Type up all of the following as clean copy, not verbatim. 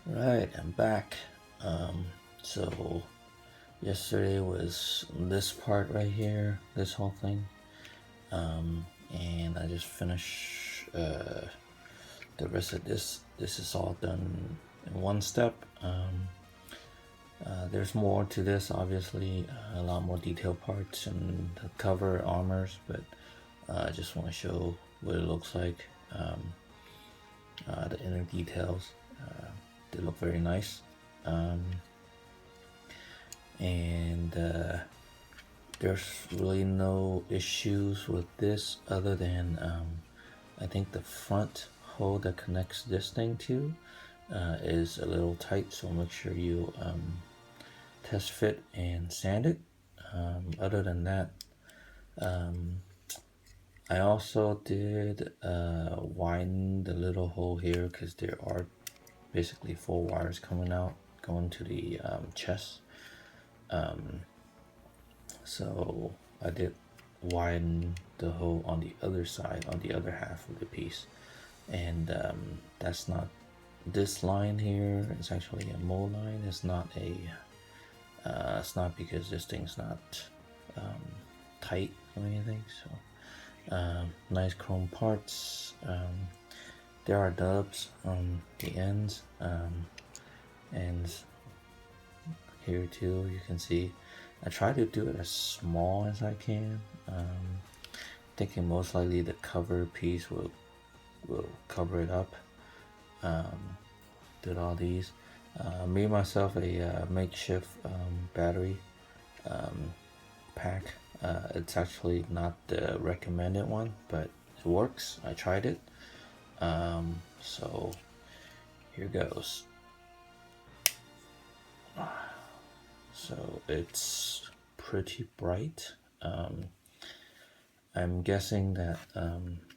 Right, I'm back. So yesterday was this part right here, this whole thing, and I just finished the rest of this. This is all done in one step. There's more to this, obviously, a lot more detailed parts and the cover armors, but I just want to show what it looks like. The inner details, they look very nice. And there's really no issues with this other than I think the front hole that connects this thing to is a little tight, so make sure you test fit and sand it. Other than that, I also did widen the little hole here because there are basically 4 wires coming out going to the chest. So I did widen the hole on the other side, on the other half of the piece, and that's not this line here. It's actually a mole line. It's not a. It's not because this thing's not tight or anything. So nice chrome parts. There are dubs on the ends, and here too you can see I try to do it as small as I can, thinking most likely the cover piece will cover it up. Did all these, made myself a makeshift battery pack. It's actually not the recommended one, but it works. I tried it. So here goes. So it's pretty bright. I'm guessing that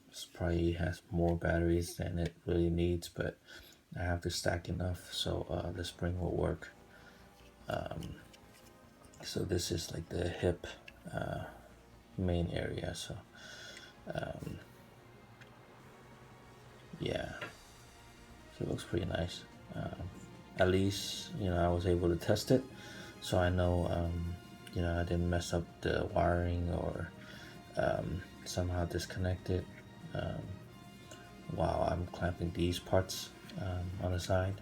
this probably has more batteries than it really needs, but I have to stack enough so the spring will work. So this is like the hip main area. So yeah, so it looks pretty nice. At least I was able to test it, so I know I didn't mess up the wiring or somehow disconnect it while I'm clamping these parts on the side.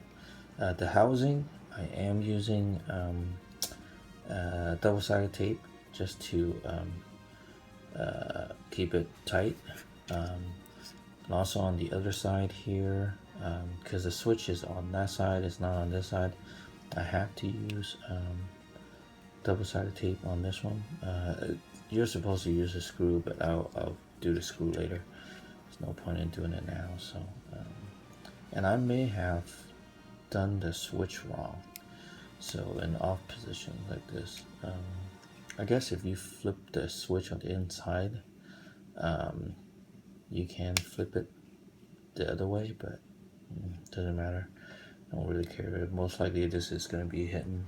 The housing, I am using double-sided tape just to keep it tight. And also on the other side here, because the switch is on that side, it's not on this side, I have to use double-sided tape on this one. You're supposed to use a screw, but I'll do the screw later. There's no point in doing it now. So, and I may have done the switch wrong. So in off position like this, I guess if you flip the switch on the inside, you can flip it the other way, but doesn't matter. I don't really care. Most likely this is going to be hitting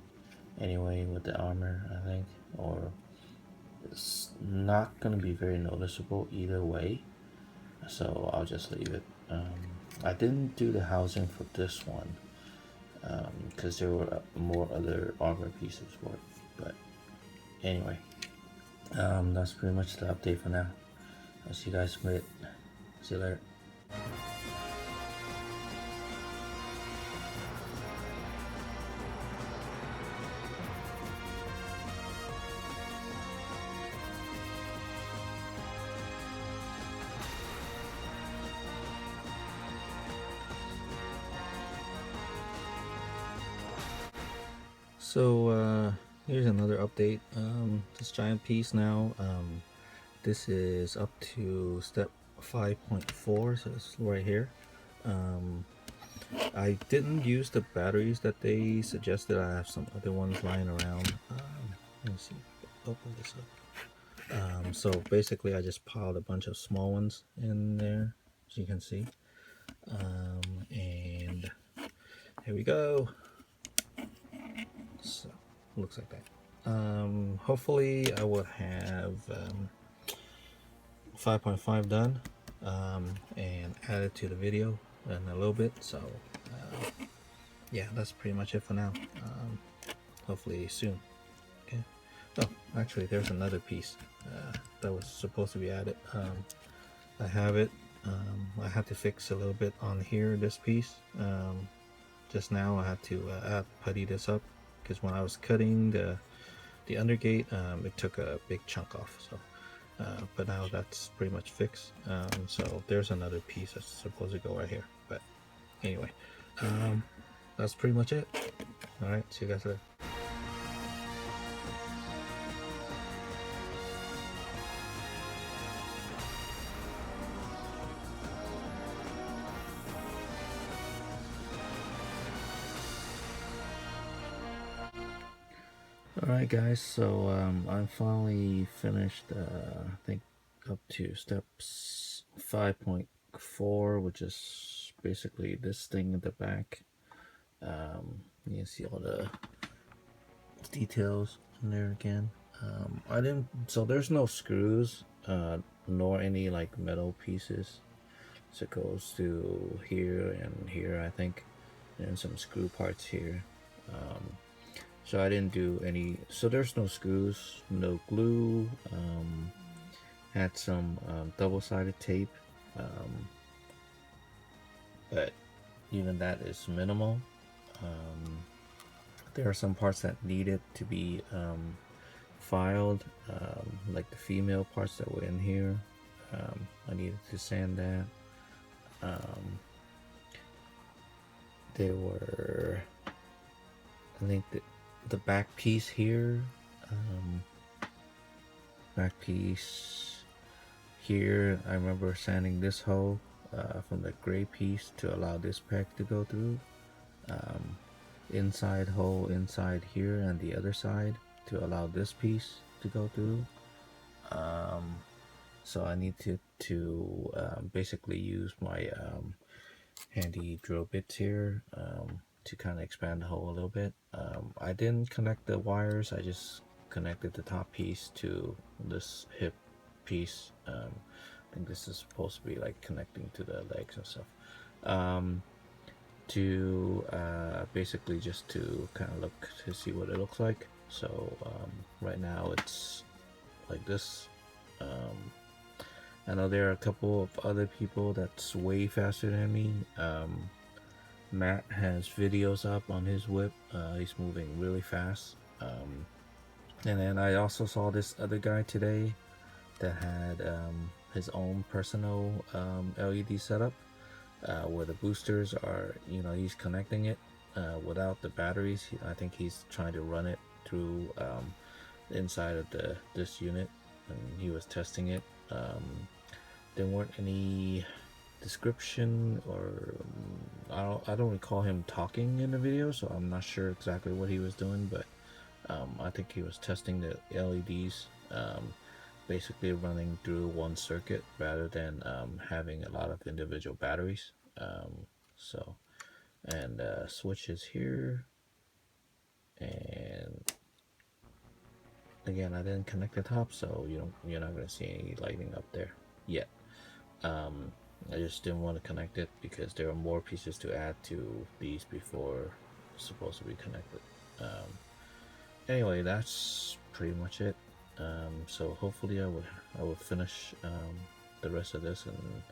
anyway with the armor, I think, or it's not going to be very noticeable either way, so I'll just leave it. I didn't do the housing for this one because there were more other armor pieces for it, but anyway, that's pretty much the update for now. I'll see you guys in a bit. See you later. So here's another update. This giant piece now, this is up to step 5.4, so it's right here. I didn't use the batteries that they suggested. I have some other ones lying around. Let me see, open this up. So basically I just piled a bunch of small ones in there, as you can see. And here we go. So looks like that. Hopefully I will have 5.5 done and add it to the video in a little bit. So yeah, that's pretty much it for now. Hopefully soon. Okay. Oh, actually, there's another piece that was supposed to be added. I have it. I had to fix a little bit on here, this piece. Just now I had to putty this up because when I was cutting the undergate, it took a big chunk off. So, but now that's pretty much fixed. So there's another piece that's supposed to go right here. But anyway, that's pretty much it. All right, see you guys later. Alright guys, so I finally finished I think up to steps 5.4, which is basically this thing at the back. You can see all the details in there again. I didn't, so there's no screws, nor any like metal pieces. So it goes to here and here, I think, and some screw parts here. So I didn't do any, so there's no screws, no glue, had some double-sided tape, but even that is minimal. There are some parts that needed to be filed, like the female parts that were in here. I needed to sand that. There were, I think the back piece here, back piece here, I remember sanding this hole from the gray piece to allow this peg to go through. Inside hole inside here and the other side to allow this piece to go through. So I need to basically use my handy drill bits here to kind of expand the hole a little bit. I didn't connect the wires, I just connected the top piece to this hip piece. I think this is supposed to be like connecting to the legs and stuff. To basically just to kind of look to see what it looks like. So right now it's like this. I know there are a couple of other people that's way faster than me. Matt has videos up on his whip. He's moving really fast. And then I also saw this other guy today that had his own personal LED setup where the boosters are, you know, he's connecting it without the batteries. I think he's trying to run it through the inside of this unit, and he was testing it. There weren't any description or I don't recall him talking in the video, so I'm not sure exactly what he was doing, but I think he was testing the LEDs, basically running through one circuit rather than having a lot of individual batteries. So and switches here, and again I didn't connect the top, so you're not gonna see any lighting up there yet. I just didn't want to connect it because there are more pieces to add to these before it's supposed to be connected. Anyway, that's pretty much it. So hopefully I will finish the rest of this and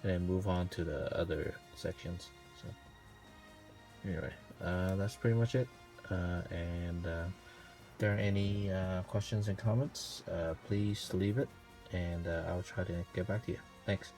then move on to the other sections. So anyway, that's pretty much it. And if there are any questions and comments, please leave it, and I'll try to get back to you. Thanks.